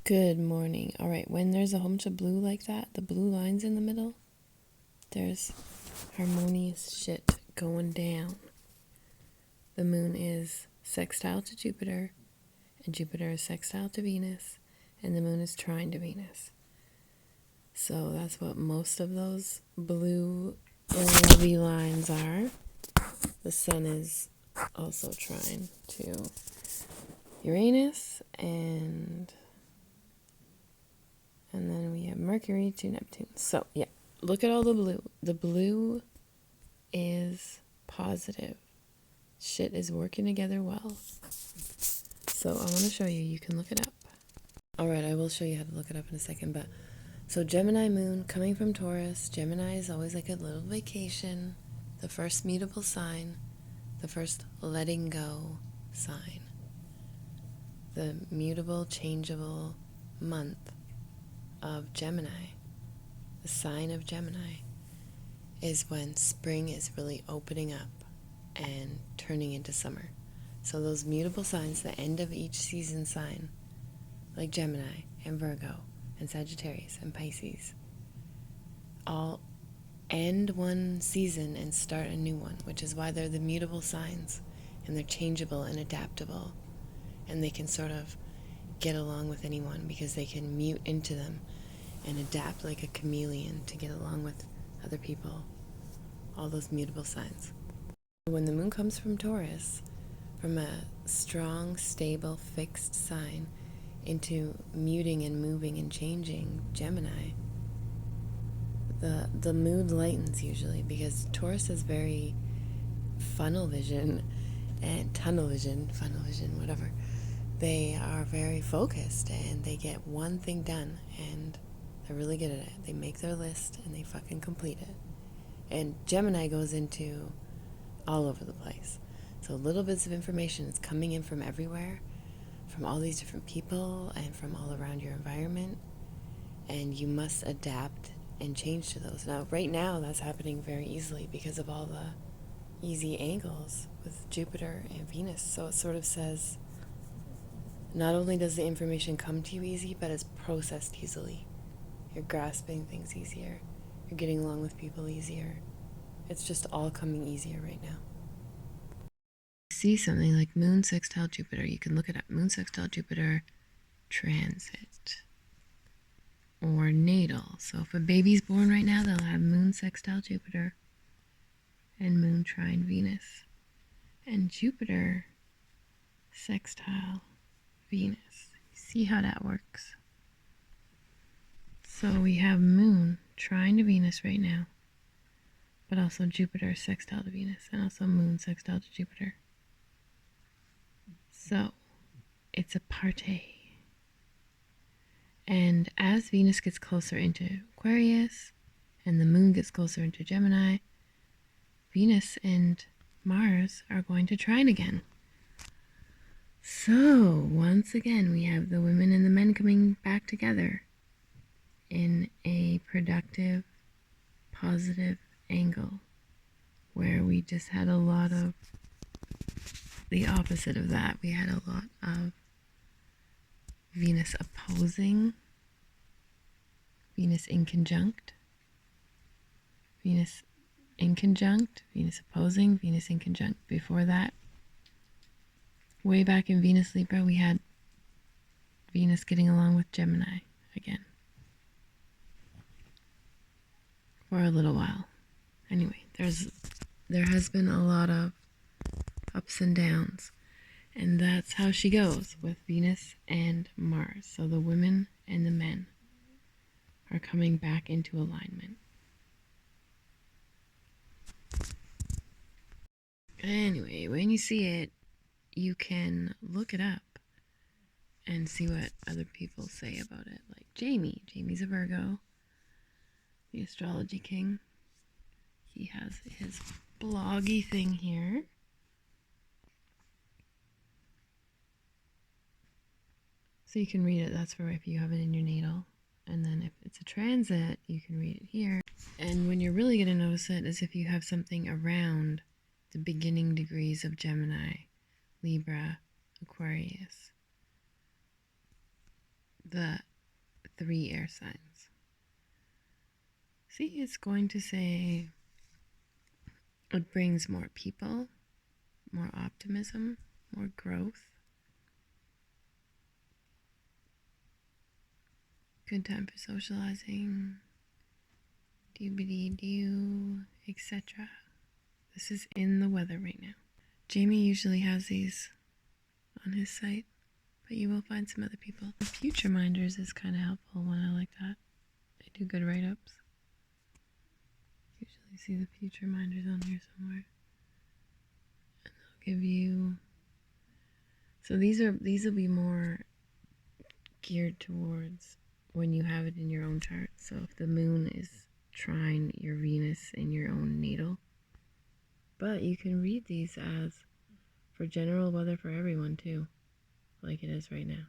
Good morning. All right, when there's a whole bunch of blue like that, the blue lines in the middle, there's harmonious shit going down. The moon is sextile to Jupiter, and Jupiter is sextile to Venus, and the moon is trine to Venus. So that's what most of those blue lovey lines are. The sun is also trine to Uranus, and then we have Mercury to Neptune. So, yeah, look at all the blue. The blue is positive. Shit is working together well. So, I want to show you. You can look it up. Alright, I will show you how to look it up in a second. But so, Gemini moon coming from Taurus. Gemini is always like a little vacation. The first mutable sign. The first letting go sign. The mutable, changeable month of Gemini, the sign of Gemini, is when spring is really opening up and turning into summer. So those mutable signs, the end of each season sign, like Gemini and Virgo and Sagittarius and Pisces, all end one season and start a new one, which is why they're the mutable signs, and they're changeable and adaptable, and they can sort of get along with anyone because they can mute into them and adapt like a chameleon to get along with other people. All those mutable signs. When the moon comes from Taurus, from a strong, stable, fixed sign into muting and moving and changing Gemini, the mood lightens usually, because Taurus is very funnel vision and tunnel vision, whatever. They are very focused and they get one thing done, and they're really good at it. They make their list and they fucking complete it. And Gemini goes into all over the place. So little bits of information is coming in from everywhere, from all these different people and from all around your environment. And you must adapt and change to those. Now, right now, that's happening very easily because of all the easy angles with Jupiter and Venus. So it sort of says, not only does the information come to you easy, but it's processed easily. You're grasping things easier. You're getting along with people easier. It's just all coming easier right now. See something like Moon sextile Jupiter, you can look it up. Moon sextile Jupiter transit or natal. So if a baby's born right now, they'll have Moon sextile Jupiter and Moon trine Venus and Jupiter sextile Venus. See how that works? So we have Moon trine to Venus right now, but also Jupiter sextile to Venus, and also Moon sextile to Jupiter. So it's a party. And as Venus gets closer into Aquarius and the Moon gets closer into Gemini, Venus and Mars are going to trine again. So once again, we have the women and the men coming back together in a productive, positive angle, where we just had a lot of the opposite of that. We had a lot of Venus opposing, Venus in conjunct, Venus in conjunct, Venus opposing, Venus in conjunct. Before that, way back in Venus Libra, we had Venus getting along with Gemini again for a little while. Anyway, there has been a lot of ups and downs, and that's how she goes with Venus and Mars. So the women and the men are coming back into alignment. Anyway, when you see it, you can look it up and see what other people say about it. Like Jamie. Jamie's a Virgo, the astrology king. He has his bloggy thing here. So you can read it. That's for if you have it in your natal. And then if it's a transit, you can read it here. And when you're really going to notice it is if you have something around the beginning degrees of Gemini, Libra, Aquarius. the 3 air signs. See, it's going to say it brings more people, more optimism, more growth, good time for socializing, doobity-doo, etc. This is in the weather right now. Jamie usually has these on his site, but you will find some other people. Future Minders is kind of helpful when I like that. They do good write-ups. Usually see the Future Minders on here somewhere. And they'll give you... So these will be more geared towards when you have it in your own chart. So if the moon is trine your Venus in your own natal. But you can read these as for general weather for everyone too, like it is right now.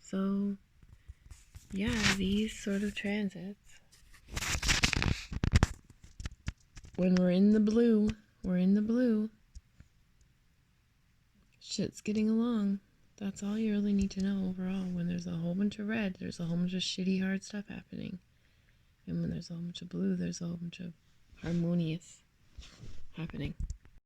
So, yeah, these sort of transits. When we're in the blue, we're in the blue. Shit's getting along. That's all you really need to know overall. When there's a whole bunch of red, there's a whole bunch of shitty hard stuff happening. And when there's a whole bunch of blue, there's a whole bunch of harmonious happening.